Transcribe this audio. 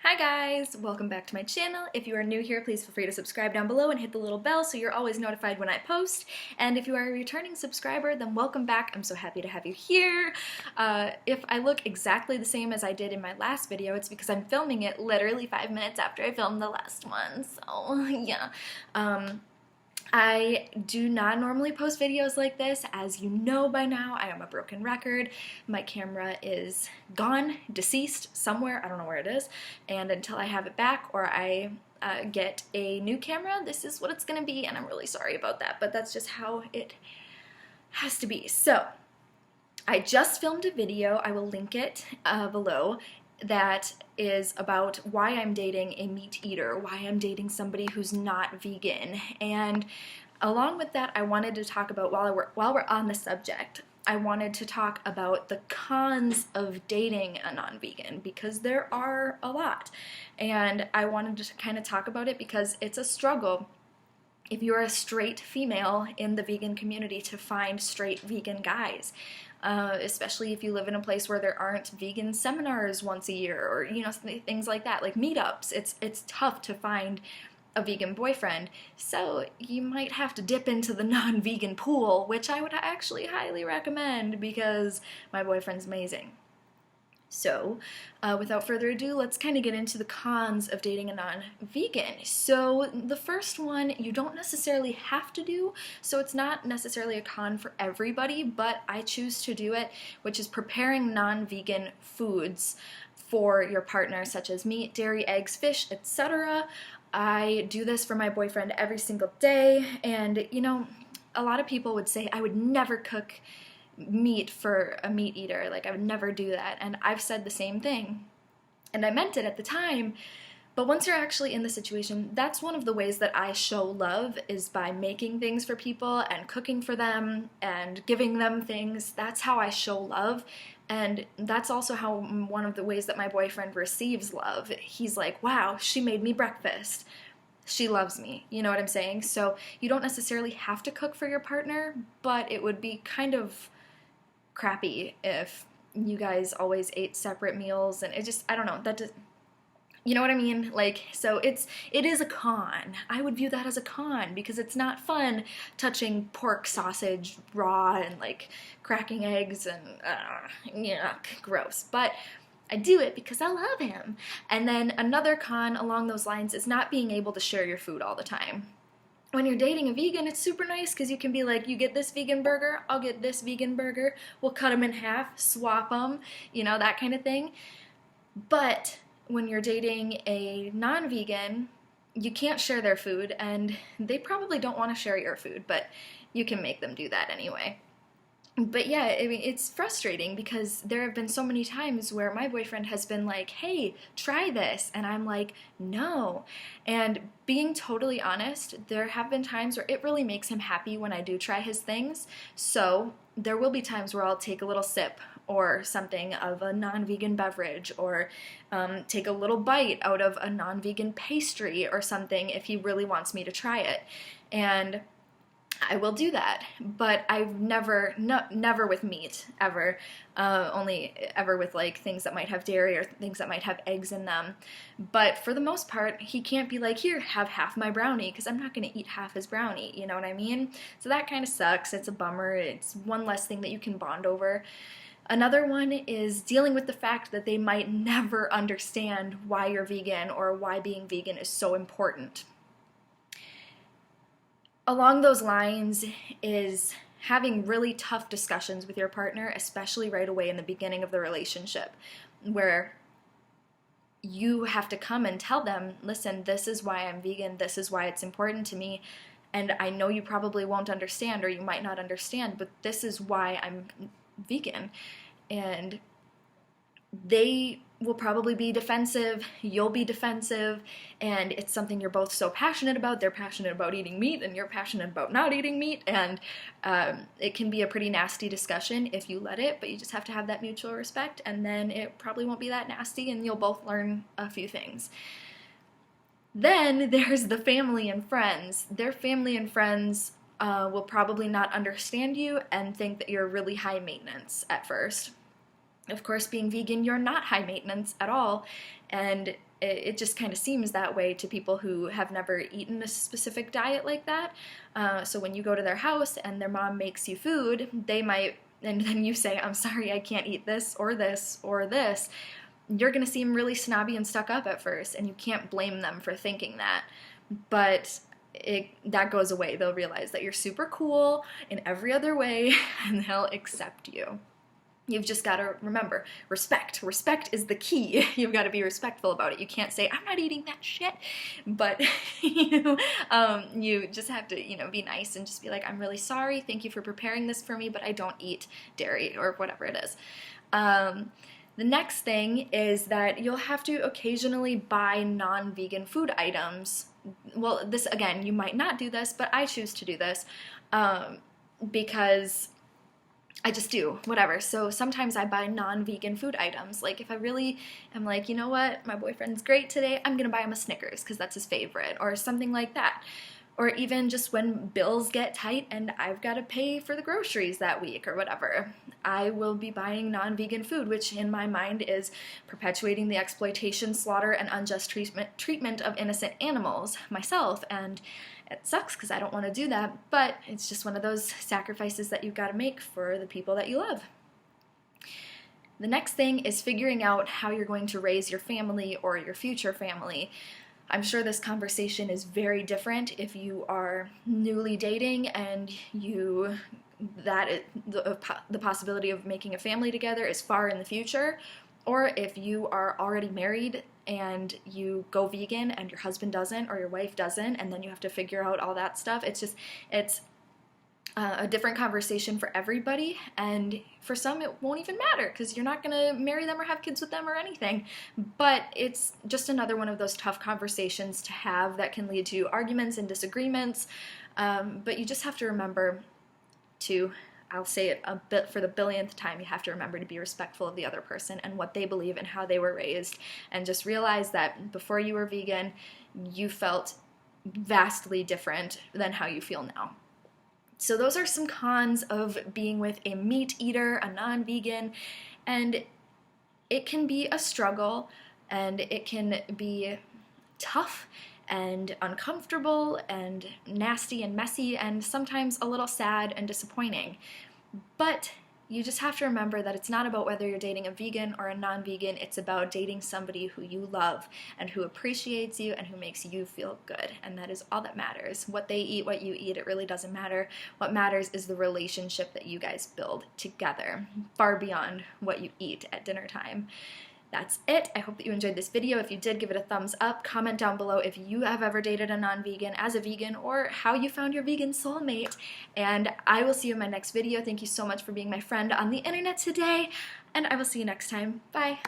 Hi guys! Welcome back to my channel. If you are new here, please feel free to subscribe down below and hit the little bell so you're always notified when I post. And if you are a returning subscriber, then welcome back. I'm so happy to have you here. If I look exactly the same as I did in my last video, it's because I'm filming it literally 5 minutes after I filmed the last one, so yeah. I do not normally post videos like this. As you know by now, I am a broken record. My camera is gone, deceased, somewhere, I don't know where it is, and until I have it back or I get a new camera, this is what it's gonna be, and I'm really sorry about that, but that's just how it has to be. So, I just filmed a video, I will link it below, that is about why I'm dating a meat eater, why I'm dating somebody who's not vegan. And along with that, I wanted to talk about, while we're on the subject, I wanted to talk about the cons of dating a non-vegan, because there are a lot. And I wanted to kind of talk about it because it's a struggle if you're a straight female in the vegan community to find straight vegan guys. Especially if you live in a place where there aren't vegan seminars once a year, or things like that, like meetups. It's tough to find a vegan boyfriend, so you might have to dip into the non-vegan pool, which I would actually highly recommend because my boyfriend's amazing. So, without further ado, let's kind of get into the cons of dating a non-vegan. So, the first one you don't necessarily have to do, so it's not necessarily a con for everybody, but I choose to do it, which is preparing non-vegan foods for your partner, such as meat, dairy, eggs, fish, etc. I do this for my boyfriend every single day, and a lot of people would say I would never cook meat for a meat eater, like I would never do that, and I've said the same thing, and I meant it at the time. But once you're actually in the situation, that's one of the ways that I show love, is by making things for people and cooking for them and giving them things. That's how I show love, and that's also how one of the ways that my boyfriend receives love. He's like, wow, she made me breakfast. She loves me, you know what I'm saying? So you don't necessarily have to cook for your partner, but it would be kind of crappy if you guys always ate separate meals, and it just, I don't know, that does, you know what I mean? Like, so it is a con. I would view that as a con because it's not fun touching pork sausage raw and like cracking eggs and yuck, gross. But I do it because I love him. And then another con along those lines is not being able to share your food all the time. When you're dating a vegan, it's super nice because you can be like, you get this vegan burger, I'll get this vegan burger, we'll cut them in half, swap them, that kind of thing. But when you're dating a non-vegan, you can't share their food, and they probably don't want to share your food, but you can make them do that anyway. But yeah, I mean, it's frustrating because there have been so many times where my boyfriend has been like, hey, try this, and I'm like, no. And being totally honest, there have been times where it really makes him happy when I do try his things, so there will be times where I'll take a little sip or something of a non-vegan beverage, or take a little bite out of a non-vegan pastry or something if he really wants me to try it. And I will do that, but I've never with meat, ever, only ever with like things that might have dairy or things that might have eggs in them. But for the most part, he can't be like, here, have half my brownie, because I'm not going to eat half his brownie, you know what I mean? So that kind of sucks. It's a bummer. It's one less thing that you can bond over. Another one is dealing with the fact that they might never understand why you're vegan or why being vegan is so important. Along those lines is having really tough discussions with your partner, especially right away in the beginning of the relationship, where you have to come and tell them, listen, this is why I'm vegan, this is why it's important to me, and I know you probably won't understand, or you might not understand, but this is why I'm vegan. And they will probably be defensive, you'll be defensive, and it's something you're both so passionate about. They're passionate about eating meat, and you're passionate about not eating meat, and it can be a pretty nasty discussion if you let it, but you just have to have that mutual respect, and then it probably won't be that nasty, and you'll both learn a few things. Then there's the family and friends. Their family and friends will probably not understand you and think that you're really high maintenance at first. Of course, being vegan, you're not high maintenance at all, And it just kind of seems that way to people who have never eaten a specific diet like that. So when you go to their house and their mom makes you food, they might, and then you say, I'm sorry, I can't eat this or this or this, you're gonna seem really snobby and stuck up at first, and you can't blame them for thinking that. But that goes away. They'll realize that you're super cool in every other way, and they'll accept you. You've just got to remember, respect. Respect is the key. You've got to be respectful about it. You can't say, I'm not eating that shit, but you just have to, be nice and just be like, I'm really sorry. Thank you for preparing this for me, but I don't eat dairy or whatever it is. The next thing is that you'll have to occasionally buy non-vegan food items. Well, this, again, you might not do this, but I choose to do this because I just do, whatever. So sometimes I buy non-vegan food items. Like if I really am like, you know what, my boyfriend's great today, I'm gonna buy him a Snickers because that's his favorite, or something like that. Or even just when bills get tight and I've got to pay for the groceries that week or whatever, I will be buying non-vegan food, which in my mind is perpetuating the exploitation, slaughter, and unjust treatment of innocent animals myself. And it sucks because I don't want to do that, but it's just one of those sacrifices that you've got to make for the people that you love. The next thing is figuring out how you're going to raise your family or your future family. I'm sure this conversation is very different if you are newly dating and the possibility of making a family together is far in the future, or if you are already married and you go vegan and your husband doesn't or your wife doesn't, and then you have to figure out all that stuff. It's a different conversation for everybody, and for some it won't even matter because you're not going to marry them or have kids with them or anything, but it's just another one of those tough conversations to have that can lead to arguments and disagreements, but you just have to remember to, I'll say it a bit for the billionth time, you have to remember to be respectful of the other person and what they believe and how they were raised, and just realize that before you were vegan, you felt vastly different than how you feel now. So those are some cons of being with a meat eater, a non-vegan, and it can be a struggle, and it can be tough and uncomfortable and nasty and messy and sometimes a little sad and disappointing. But you just have to remember that it's not about whether you're dating a vegan or a non-vegan, it's about dating somebody who you love and who appreciates you and who makes you feel good. And that is all that matters. What they eat, what you eat, it really doesn't matter. What matters is the relationship that you guys build together, far beyond what you eat at dinner time. That's it. I hope that you enjoyed this video. If you did, give it a thumbs up. Comment down below if you have ever dated a non-vegan as a vegan or how you found your vegan soulmate. And I will see you in my next video. Thank you so much for being my friend on the internet today, and I will see you next time. Bye.